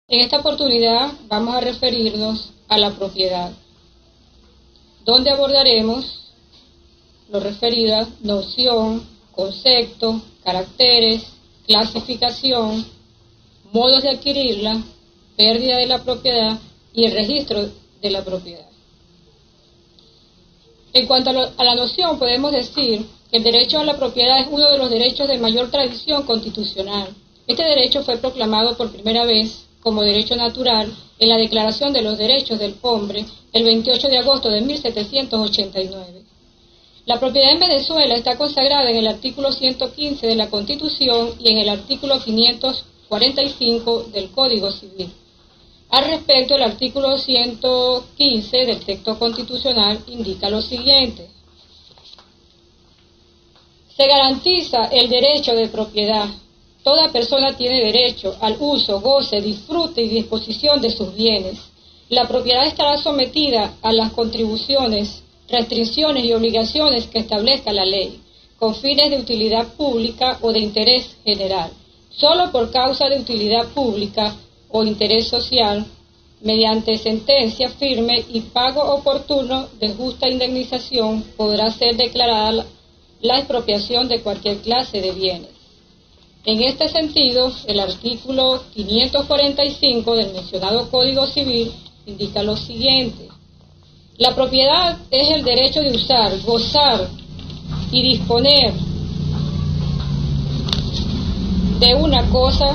En esta oportunidad vamos a referirnos a la propiedad, donde abordaremos lo referido a noción, concepto, caracteres, clasificación, modos de adquirirla, pérdida de la propiedad y el registro de la propiedad. En cuanto a la noción, podemos decir que el derecho a la propiedad es uno de los derechos de mayor tradición constitucional. Este derecho fue proclamado por primera vez como derecho natural en la Declaración de los Derechos del Hombre el 28 de agosto de 1789. La propiedad en Venezuela está consagrada en el artículo 115 de la Constitución y en el artículo 545 del Código Civil. Al respecto, el artículo 115 del texto constitucional indica lo siguiente: se garantiza el derecho de propiedad. Toda persona tiene derecho al uso, goce, disfrute y disposición de sus bienes. La propiedad estará sometida a las contribuciones, restricciones y obligaciones que establezca la ley, con fines de utilidad pública o de interés general. Solo por causa de utilidad pública o interés social, mediante sentencia firme y pago oportuno de justa indemnización, podrá ser declarada la expropiación de cualquier clase de bienes. En este sentido, el artículo 545 del mencionado Código Civil indica lo siguiente: la propiedad es el derecho de usar, gozar y disponer de una cosa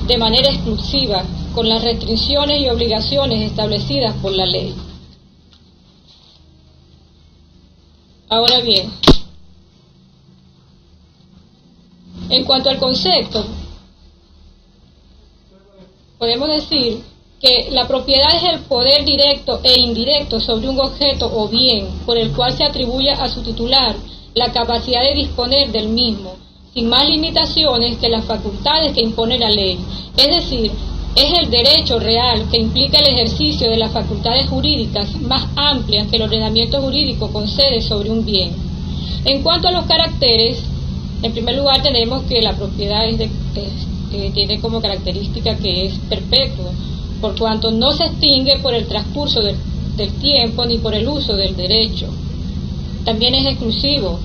de manera exclusiva, con las restricciones y obligaciones establecidas por la ley. Ahora bien, en cuanto al concepto, podemos decir que la propiedad es el poder directo e indirecto sobre un objeto o bien por el cual se atribuye a su titular la capacidad de disponer del mismo, sin más limitaciones que las facultades que impone la ley. Es decir, es el derecho real que implica el ejercicio de las facultades jurídicas más amplias que el ordenamiento jurídico concede sobre un bien. En cuanto a los caracteres, en primer lugar tenemos que la propiedad tiene como característica que es perpetuo, por cuanto no se extingue por el transcurso del tiempo ni por el uso del derecho. También es exclusivo,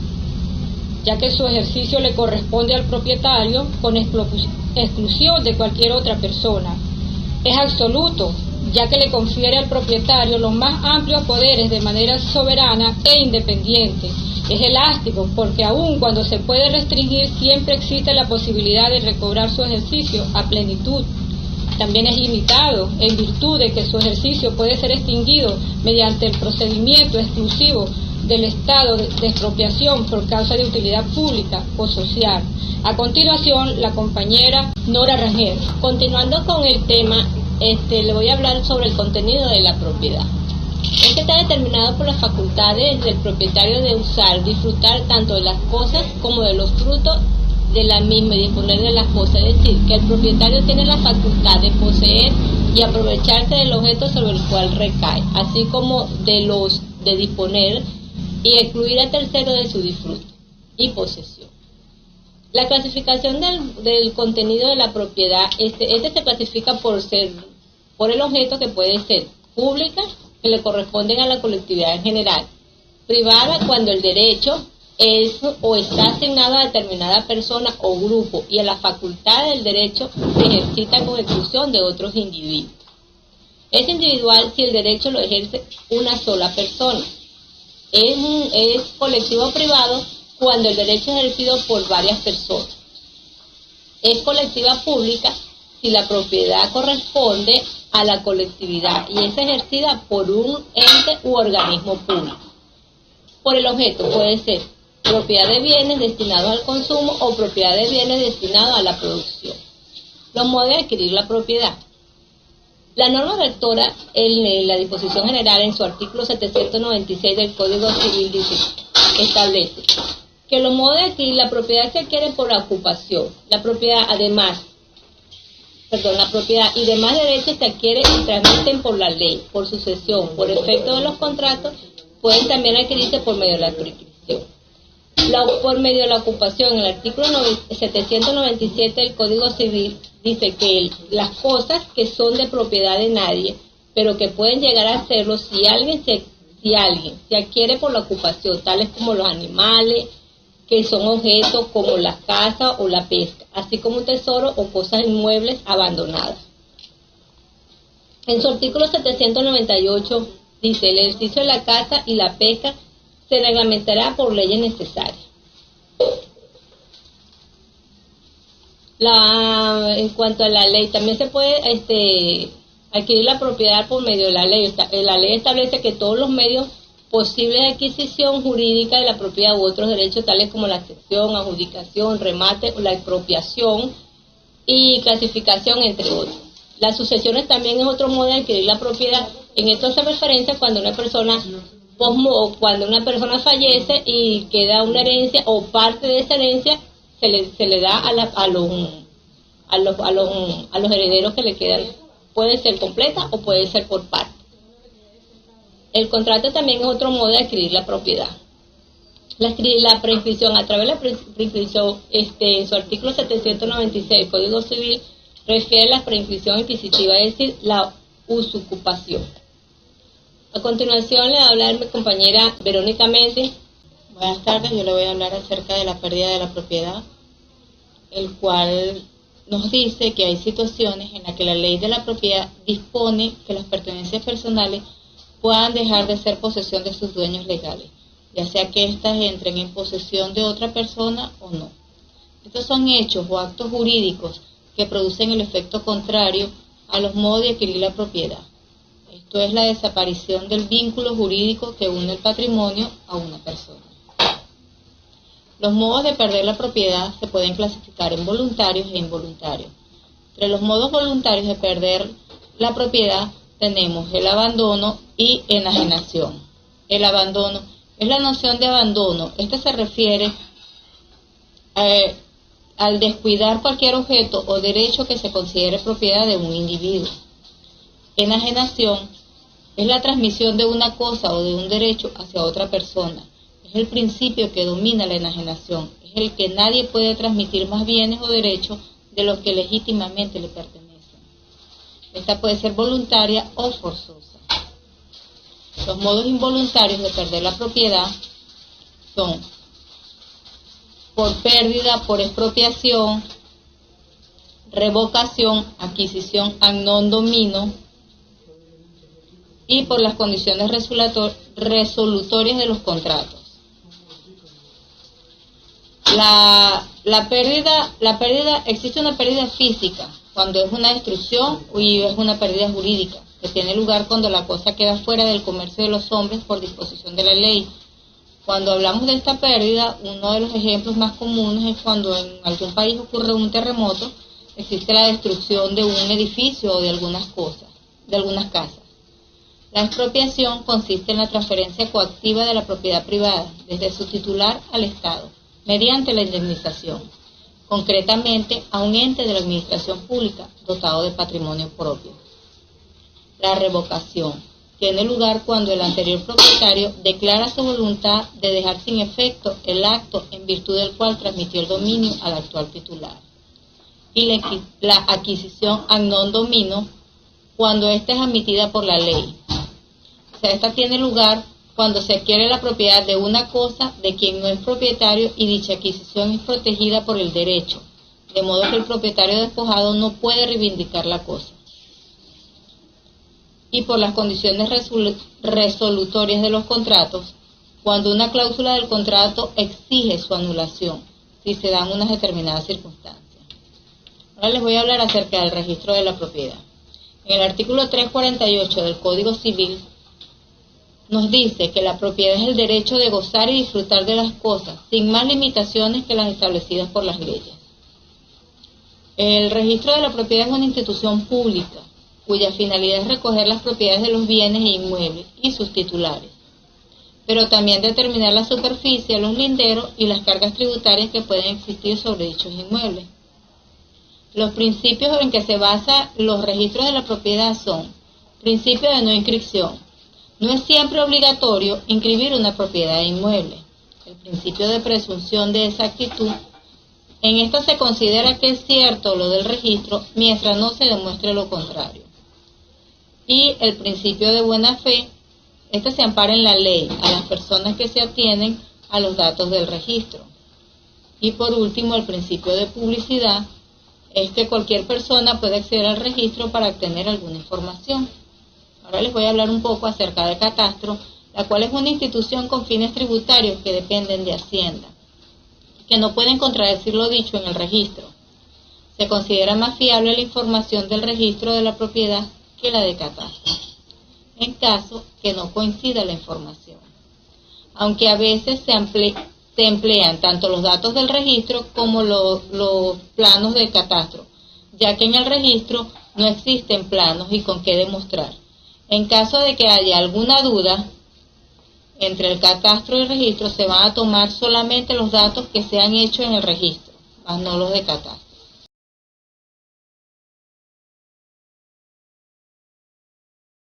ya que su ejercicio le corresponde al propietario con exclusión de cualquier otra persona. Es absoluto, ya que le confiere al propietario los más amplios poderes de manera soberana e independiente. Es elástico, porque aun cuando se puede restringir, siempre existe la posibilidad de recobrar su ejercicio a plenitud. También es limitado, en virtud de que su ejercicio puede ser extinguido mediante el procedimiento exclusivo del estado de expropiación por causa de utilidad pública o social. A continuación, la compañera Nora Rangel. Continuando con el tema, le voy a hablar sobre el contenido de la propiedad. Este está determinado por las facultades del propietario de usar, disfrutar tanto de las cosas como de los frutos de la misma y disponer de las cosas. Es decir, que el propietario tiene la facultad de poseer y aprovecharse del objeto sobre el cual recae, así como de disponer y excluir a tercero de su disfrute y posesión. La clasificación del contenido de la propiedad, se clasifica por el objeto, que puede ser pública, que le corresponden a la colectividad en general; privada, cuando el derecho es o está asignado a determinada persona o grupo y a la facultad del derecho se ejercita con exclusión de otros individuos; es individual si el derecho lo ejerce una sola persona; es colectivo o privado cuando el derecho es ejercido por varias personas; es colectiva pública si la propiedad corresponde a la colectividad y es ejercida por un ente u organismo público. Por el objeto puede ser propiedad de bienes destinados al consumo o propiedad de bienes destinados a la producción. Los modos de adquirir la propiedad. La norma rectora en la disposición general, en su artículo 796 del Código Civil, establece que los modos de adquirir la propiedad se adquieren por la ocupación. La propiedad y demás derechos se adquieren y transmiten por la ley, por sucesión, por efecto de los contratos, pueden también adquirirse por medio de la prescripción. Por medio de la ocupación, el artículo 797 del Código Civil dice que las cosas que son de propiedad de nadie, pero que pueden llegar a serlo si alguien se adquiere por la ocupación, tales como los animales, que son objetos como la caza o la pesca, así como un tesoro o cosas inmuebles abandonadas. En su artículo 798 dice: el ejercicio de la caza y la pesca se reglamentará por leyes necesarias. En cuanto a la ley, también se puede adquirir la propiedad por medio de la ley. La ley establece que todos los medios posibles de adquisición jurídica de la propiedad u otros derechos, tales como la cesión, adjudicación, remate, la expropiación y clasificación, entre otros. Las sucesiones también es otro modo de adquirir la propiedad. En esto hace referencia cuando una persona fallece y queda una herencia o parte de esa herencia se le da a los herederos que le quedan. Puede ser completa o puede ser por parte. El contrato también es otro modo de adquirir la propiedad. La prescripción, a través de la prescripción, en su artículo 796 del Código Civil, refiere a la prescripción inquisitiva, es decir, la usucupación. A continuación le va a hablar mi compañera Verónica Méndez. Buenas tardes, yo le voy a hablar acerca de la pérdida de la propiedad, el cual nos dice que hay situaciones en las que la ley de la propiedad dispone que las pertenencias personales puedan dejar de ser posesión de sus dueños legales, ya sea que éstas entren en posesión de otra persona o no. Estos son hechos o actos jurídicos que producen el efecto contrario a los modos de adquirir la propiedad. Esto es la desaparición del vínculo jurídico que une el patrimonio a una persona. Los modos de perder la propiedad se pueden clasificar en voluntarios e involuntarios. Entre los modos voluntarios de perder la propiedad tenemos el abandono y enajenación. El abandono es la noción de abandono. Este se refiere al descuidar cualquier objeto o derecho que se considere propiedad de un individuo. Enajenación es la transmisión de una cosa o de un derecho hacia otra persona. Es el principio que domina la enajenación. Es el que nadie puede transmitir más bienes o derechos de los que legítimamente le pertenecen. Esta puede ser voluntaria o forzosa. Los modos involuntarios de perder la propiedad son por pérdida, por expropiación, revocación, adquisición ad non domino y por las condiciones resolutorias de los contratos. La pérdida, existe una pérdida física cuando es una destrucción y es una pérdida jurídica, que tiene lugar cuando la cosa queda fuera del comercio de los hombres por disposición de la ley. Cuando hablamos de esta pérdida, uno de los ejemplos más comunes es cuando en algún país ocurre un terremoto, existe la destrucción de un edificio o de algunas casas. La expropiación consiste en la transferencia coactiva de la propiedad privada, desde su titular al Estado, mediante la indemnización, concretamente a un ente de la administración pública dotado de patrimonio propio. La revocación tiene lugar cuando el anterior propietario declara su voluntad de dejar sin efecto el acto en virtud del cual transmitió el dominio al actual titular. Y la adquisición ad non domino cuando ésta es admitida por la ley. O sea, esta tiene lugar cuando se adquiere la propiedad de una cosa de quien no es propietario y dicha adquisición es protegida por el derecho, de modo que el propietario despojado no puede reivindicar la cosa. Y por las condiciones resolutorias de los contratos, cuando una cláusula del contrato exige su anulación, si se dan unas determinadas circunstancias. Ahora les voy a hablar acerca del registro de la propiedad. En el artículo 348 del Código Civil nos dice que la propiedad es el derecho de gozar y disfrutar de las cosas, sin más limitaciones que las establecidas por las leyes. El registro de la propiedad es una institución pública, cuya finalidad es recoger las propiedades de los bienes e inmuebles y sus titulares, pero también determinar la superficie, los linderos y las cargas tributarias que pueden existir sobre dichos inmuebles. Los principios en que se basan los registros de la propiedad son: principio de no inscripción. No es siempre obligatorio inscribir una propiedad inmueble. el principio de presunción de exactitud. En esta se considera que es cierto lo del registro mientras no se demuestre lo contrario. Y el principio de buena fe, este se ampara en la ley a las personas que se atienen a los datos del registro. Y por último, el principio de publicidad es que cualquier persona puede acceder al registro para obtener alguna información. Ahora les voy a hablar un poco acerca del catastro, la cual es una institución con fines tributarios que dependen de Hacienda, que no pueden contradecir lo dicho en el registro. Se considera más fiable la información del registro de la propiedad que la de catastro, en caso que no coincida la información. Aunque a veces se emplean tanto los datos del registro como los planos del catastro, ya que en el registro no existen planos y con qué demostrar. En caso de que haya alguna duda entre el catastro y el registro, se van a tomar solamente los datos que se han hecho en el registro, más no los de catastro.